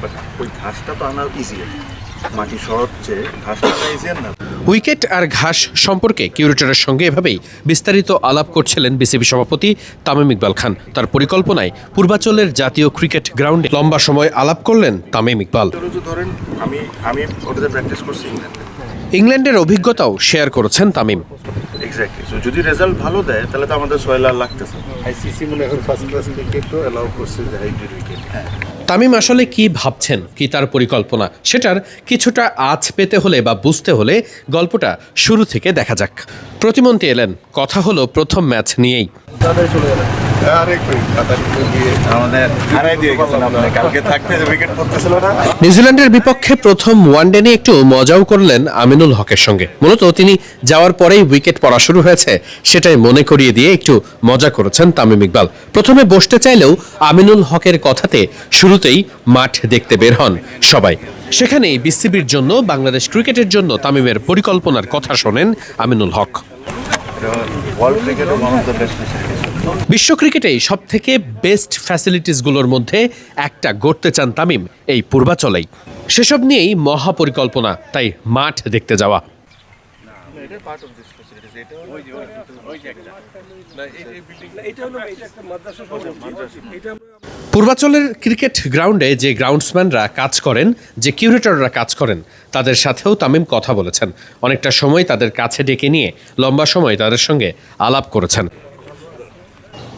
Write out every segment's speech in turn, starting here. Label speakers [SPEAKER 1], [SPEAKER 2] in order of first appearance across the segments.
[SPEAKER 1] But ওই ঘাসটা তো আনা ইজিয়ার, মাটি সহজ চেয়ে ঘাসটা আনা ইজিয়ার না।
[SPEAKER 2] উইকেট আর ঘাস সম্পর্কে কিউরেটরের সঙ্গে এভাবেই বিস্তারিত আলাপ করছিলেন বিসিবি সভাপতি তামিম ইকবাল খান। তার পরিকল্পনায় পূর্বাঞ্চলের জাতীয় ক্রিকেট গ্রাউন্ডে লম্বা সময় আলাপ করলেন তামিম ইকবাল।
[SPEAKER 1] ধরেন আমি ওটাতে প্র্যাকটিস করছি
[SPEAKER 2] ইংল্যান্ডের অভিজ্ঞতাও শেয়ার করেছেন তামিম।
[SPEAKER 1] এক্স্যাক্টলি, সো যদি রেজাল্ট ভালো দেয় তাহলে তো আমাদের 6 লাখ লাগতেছে। আইসিসি মনে এখন ফার্স্ট ক্লাস ক্রিকেটও অ্যালাউ করছে যে হাইব্রিড উইকেট। হ্যাঁ,
[SPEAKER 2] তামিম আসলে কি ভাবছেন, কি তার পরিকল্পনা, সেটার কিছুটা আঁচ পেতে হলে বা বুঝতে হলে গল্পটা শুরু থেকে দেখা যাক। প্রতিমন্ত্রী এলেন, কথা হলো প্রথম ম্যাচ নিয়েই। নিউজিল্যান্ডের বিপক্ষে প্রথম ওয়ানডে নিয়ে একটু মজাও করলেন আমিনুল হকের সঙ্গে। মূলত তিনি যাওয়ার পরেই উইকেট পড়া শুরু হয়েছে, সেটাই মনে করিয়ে দিয়ে একটু মজা করেছেন তামিম ইকবাল। প্রথমে বসতে চাইলেও আমিনুল হকের কথাতে শুরুতেই মাঠ দেখতে বের হন সবাই। সেখানেই বিসিবির জন্য, বাংলাদেশ ক্রিকেটের জন্য তামিমের পরিকল্পনার কথা শোনেন আমিনুল হক। বিশ্ব ক্রিকেটেই সবথেকে বেস্ট ফ্যাসিলিটিসগুলোর মধ্যে একটা গড়তে চান তামিম এই পূর্বাচলেই। সেসব নিয়েই মহা পরিকল্পনা, তাই মাঠ দেখতে যাওয়া। পূর্বাচলের ক্রিকেট গ্রাউন্ডে যে গ্রাউন্ডসম্যানরা কাজ করেন, যে কিউরেটররা কাজ করেন, তাদের সাথেও তামিম কথা বলেছেন। অনেকটা সময় তাদের কাছে ডেকে নিয়ে লম্বা সময় তাদের সঙ্গে আলাপ করেছেন।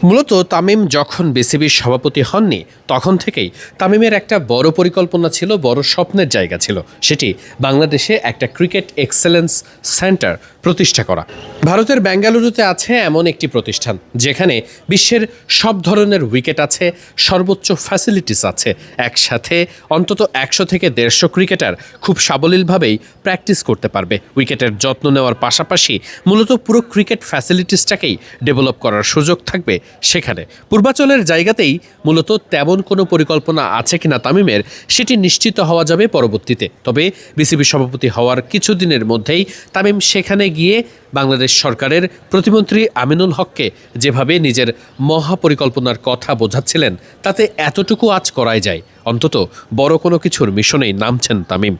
[SPEAKER 2] মূলত তামিম যখন বিসিবির সভাপতি হননি তখন থেকেই তামিমের একটা বড় পরিকল্পনা ছিল, বড় স্বপ্নের জায়গা ছিল, সেটি বাংলাদেশে একটা ক্রিকেট এক্সেলেন্স সেন্টার প্রতিষ্ঠা করা। ভারতের বেঙ্গালুরুতে আছে এমন একটি প্রতিষ্ঠান যেখানে বিশ্বের সব ধরনের উইকেট আছে, সর্বোচ্চ ফ্যাসিলিটিস আছে। একসাথে অন্তত 100 থেকে 150 ক্রিকেটার খুব সাবলীলভাবেই প্র্যাকটিস করতে পারবে। উইকেটের যত্ন নেওয়ার পাশাপাশি মূলত পুরো ক্রিকেট ফ্যাসিলিটিসটাকেই ডেভেলপ করার সুযোগ থাকবে সেখানে। পূর্বাচলের জায়গাতেই মূলত তেমন কোনো পরিকল্পনা আছে কিনা তামিমের, সেটি নিশ্চিত হওয়া যাবে পরবর্তীতে। তবে বিসিবি সভাপতি হওয়ার কিছুদিনের মধ্যেই তামিম সেখানে গিয়ে বাংলাদেশ সরকারের প্রতিমন্ত্রী আমিনুল হককে যেভাবে নিজের মহাপরিকল্পনার কথা বোঝাচ্ছিলেন, তাতে এতটুকু আজ করাই যায়, অন্তত বড় কোনো কিছুর মিশনেই নামছেন তামিম।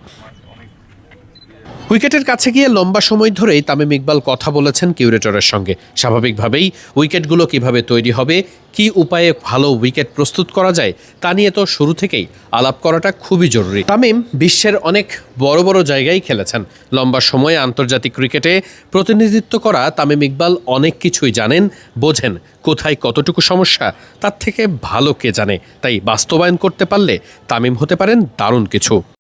[SPEAKER 2] উইকেটের কাছে গিয়ে লম্বা সময় ধরেই তামিম ইকবাল কথা বলেছেন কিউরেটরের সঙ্গে। স্বাভাবিকভাবেই উইকেটগুলো কিভাবে তৈরি হবে, কি উপায়ে ভালো উইকেট প্রস্তুত করা যায়, তা নিয়ে তো শুরু থেকেই আলাপ করাটা খুবই জরুরি। তামিম বিশ্বের অনেক বড় বড় জায়গায় খেলেছেন। লম্বা সময়ে আন্তর্জাতিক ক্রিকেটে প্রতিনিধিত্ব করা তামিম ইকবাল অনেক কিছুই জানেন, বোঝেন। কোথায় কতটুকু সমস্যা তার থেকে ভালো কে জানে। তাই বাস্তবায়ন করতে পারলে তামিম হতে পারেন দারুণ কিছু।